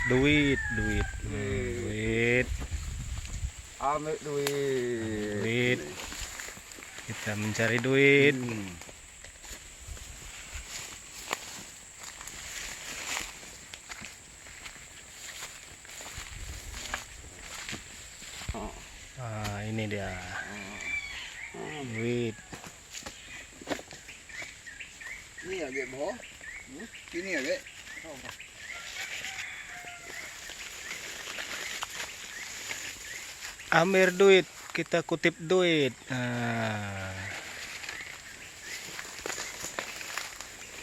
duit. Ambil duit. Kita mencari duit. Ini dia duit. Ini ya ge boh. Ini ya ge. Ambil duit, kita kutip duit.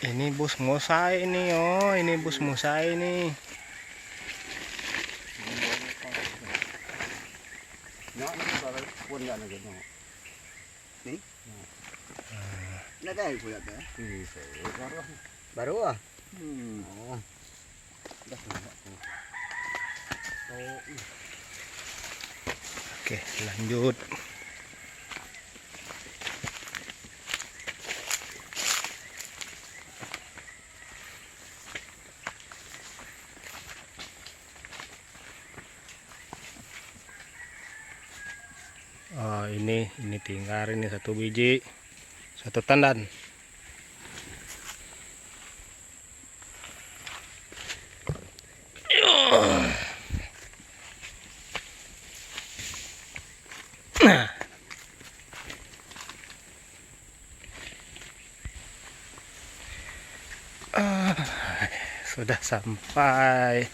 Ini bus Musa ini, ini bus Musa ini. Pun ya na gano. Ni? Na dai ko ya da. Baru ah. Oh. Dah. Oke, lanjut. Oh, ini tinggal ini satu biji, satu tandan. Sudah sampai.